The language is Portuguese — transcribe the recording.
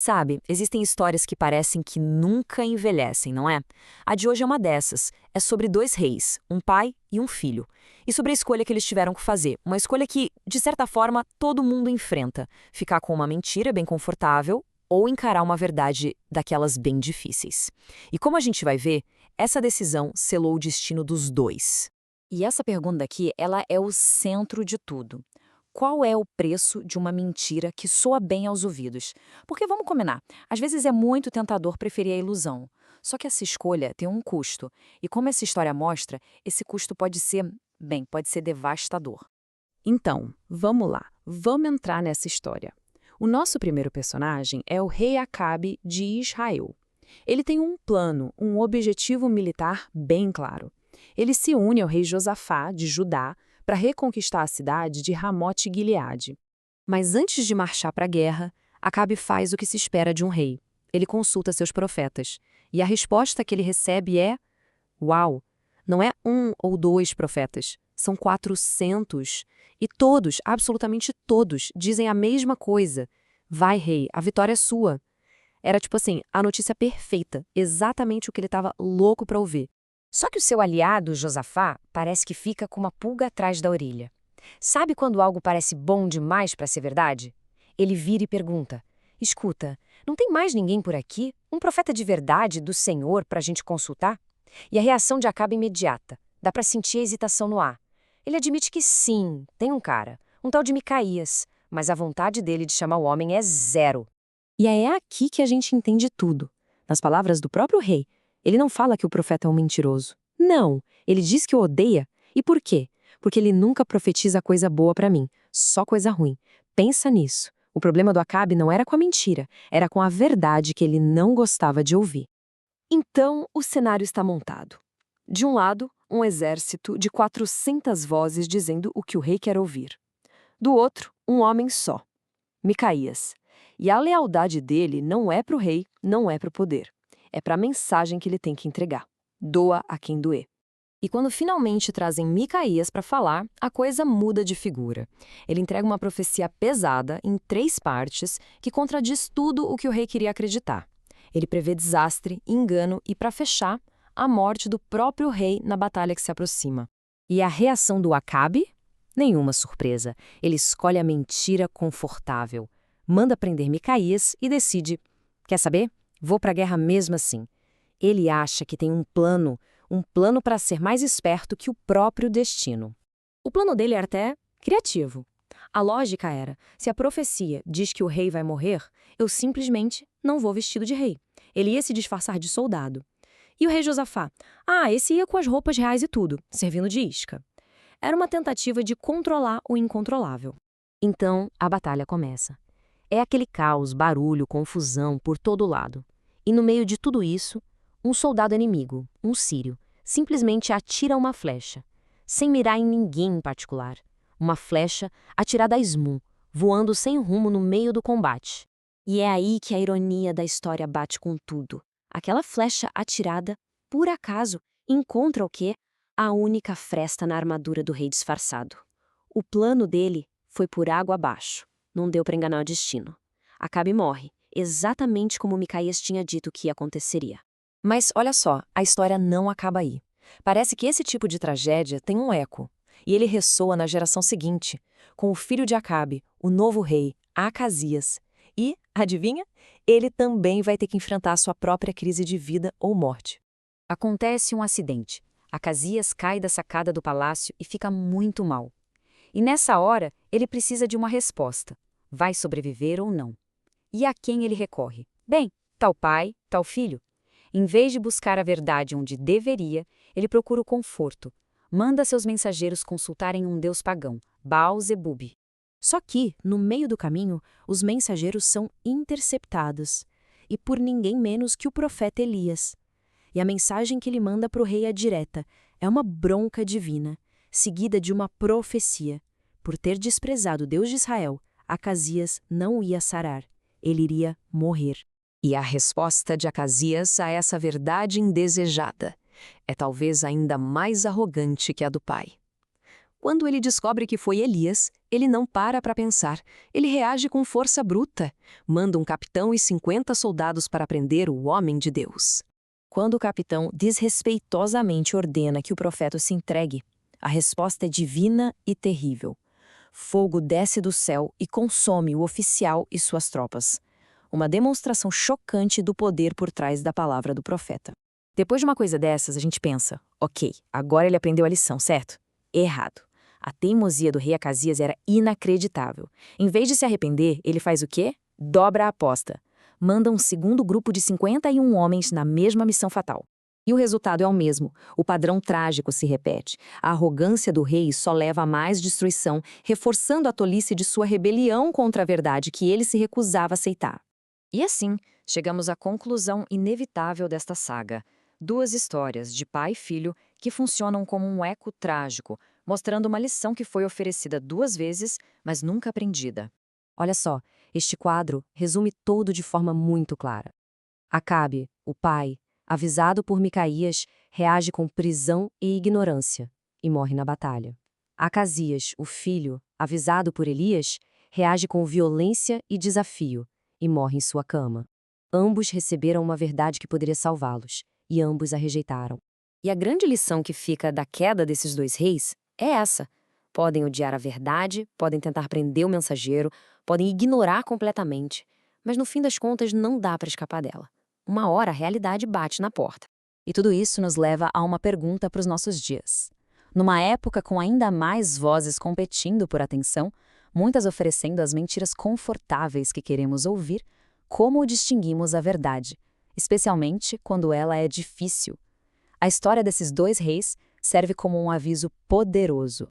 Sabe, existem histórias que parecem que nunca envelhecem, não é? A de hoje é uma dessas. É sobre dois reis, um pai e um filho. E sobre a escolha que eles tiveram que fazer. Uma escolha que, de certa forma, todo mundo enfrenta. Ficar com uma mentira bem confortável ou encarar uma verdade daquelas bem difíceis. E como a gente vai ver, essa decisão selou o destino dos dois. E essa pergunta aqui, ela é o centro de tudo. Qual é o preço de uma mentira que soa bem aos ouvidos? Porque vamos combinar, às vezes é muito tentador preferir a ilusão. Só que essa escolha tem um custo. E como essa história mostra, esse custo pode ser, bem, pode ser devastador. Então, vamos lá, vamos entrar nessa história. O nosso primeiro personagem é o rei Acabe de Israel. Ele tem um plano, um objetivo militar bem claro. Ele se une ao rei Josafá, de Judá, para reconquistar a cidade de Ramote-Gileade. Mas antes de marchar para a guerra, Acabe faz o que se espera de um rei. Ele consulta seus profetas. E a resposta que ele recebe é: uau! Não é um ou dois profetas, são 400. E todos, absolutamente todos, dizem a mesma coisa. Vai, rei, a vitória é sua. Era tipo assim, a notícia perfeita, exatamente o que ele estava louco para ouvir. Só que o seu aliado, Josafá, parece que fica com uma pulga atrás da orelha. Sabe quando algo parece bom demais para ser verdade? Ele vira e pergunta: escuta, não tem mais ninguém por aqui? Um profeta de verdade do Senhor para a gente consultar? E a reação de Acabe é imediata. Dá para sentir a hesitação no ar. Ele admite que sim, tem um cara, um tal de Micaías, mas a vontade dele de chamar o homem é zero. E é aqui que a gente entende tudo. Nas palavras do próprio rei, ele não fala que o profeta é um mentiroso. Não, ele diz que o odeia. E por quê? Porque ele nunca profetiza coisa boa para mim, só coisa ruim. Pensa nisso. O problema do Acabe não era com a mentira, era com a verdade que ele não gostava de ouvir. Então, o cenário está montado. De um lado, um exército de 400 vozes dizendo o que o rei quer ouvir. Do outro, um homem só, Micaías. E a lealdade dele não é para o rei, não é para o poder. É para a mensagem que ele tem que entregar. Doa a quem doer. E quando finalmente trazem Micaías para falar, a coisa muda de figura. Ele entrega uma profecia pesada, em 3 partes, que contradiz tudo o que o rei queria acreditar. Ele prevê desastre, engano e, para fechar, a morte do próprio rei na batalha que se aproxima. E a reação do Acabe? Nenhuma surpresa. Ele escolhe a mentira confortável. Manda prender Micaías e decide: quer saber? Vou para a guerra mesmo assim. Ele acha que tem um plano para ser mais esperto que o próprio destino. O plano dele era até criativo. A lógica era: se a profecia diz que o rei vai morrer, eu simplesmente não vou vestido de rei. Ele ia se disfarçar de soldado. E o rei Josafá? Esse ia com as roupas reais e tudo, servindo de isca. Era uma tentativa de controlar o incontrolável. Então, a batalha começa. É aquele caos, barulho, confusão por todo lado. E no meio de tudo isso, um soldado inimigo, um sírio, simplesmente atira uma flecha, sem mirar em ninguém em particular. Uma flecha atirada a esmo, voando sem rumo no meio do combate. E é aí que a ironia da história bate com tudo. Aquela flecha atirada, por acaso, encontra o quê? A única fresta na armadura do rei disfarçado. O plano dele foi por água abaixo. Não deu para enganar o destino. Acabe morre, exatamente como Micaías tinha dito que aconteceria. Mas olha só, a história não acaba aí. Parece que esse tipo de tragédia tem um eco, e ele ressoa na geração seguinte, com o filho de Acabe, o novo rei, Acasias. E, adivinha? Ele também vai ter que enfrentar sua própria crise de vida ou morte. Acontece um acidente. Acasias cai da sacada do palácio e fica muito mal. E nessa hora, ele precisa de uma resposta. Vai sobreviver ou não? E a quem ele recorre? Bem, tal pai, tal filho. Em vez de buscar a verdade onde deveria, ele procura o conforto. Manda seus mensageiros consultarem um deus pagão, Baal-zebub. Só que, no meio do caminho, os mensageiros são interceptados. E por ninguém menos que o profeta Elias. E a mensagem que ele manda para o rei é direta. É uma bronca divina, seguida de uma profecia. Por ter desprezado o Deus de Israel, Acasias não ia sarar. Ele iria morrer. E a resposta de Acasias a essa verdade indesejada é talvez ainda mais arrogante que a do pai. Quando ele descobre que foi Elias, ele não para pensar. Ele reage com força bruta. Manda um capitão e 50 soldados para prender o homem de Deus. Quando o capitão desrespeitosamente ordena que o profeta se entregue, a resposta é divina e terrível. Fogo desce do céu e consome o oficial e suas tropas. Uma demonstração chocante do poder por trás da palavra do profeta. Depois de uma coisa dessas, a gente pensa, ok, agora ele aprendeu a lição, certo? Errado. A teimosia do rei Acasias era inacreditável. Em vez de se arrepender, ele faz o quê? Dobra a aposta. Manda um segundo grupo de 51 homens na mesma missão fatal. E o resultado é o mesmo. O padrão trágico se repete. A arrogância do rei só leva a mais destruição, reforçando a tolice de sua rebelião contra a verdade que ele se recusava a aceitar. E assim, chegamos à conclusão inevitável desta saga. Duas histórias, de pai e filho, que funcionam como um eco trágico, mostrando uma lição que foi oferecida 2 vezes, mas nunca aprendida. Olha só, este quadro resume tudo de forma muito clara. Acabe, o pai, avisado por Micaías, reage com prisão e ignorância, e morre na batalha. Acasias, o filho, avisado por Elias, reage com violência e desafio, e morre em sua cama. Ambos receberam uma verdade que poderia salvá-los, e ambos a rejeitaram. E a grande lição que fica da queda desses 2 reis é essa. Podem odiar a verdade, podem tentar prender o mensageiro, podem ignorar completamente, mas no fim das contas não dá para escapar dela. Uma hora a realidade bate na porta. E tudo isso nos leva a uma pergunta para os nossos dias. Numa época com ainda mais vozes competindo por atenção, muitas oferecendo as mentiras confortáveis que queremos ouvir, como distinguimos a verdade, especialmente quando ela é difícil? A história desses 2 reis serve como um aviso poderoso.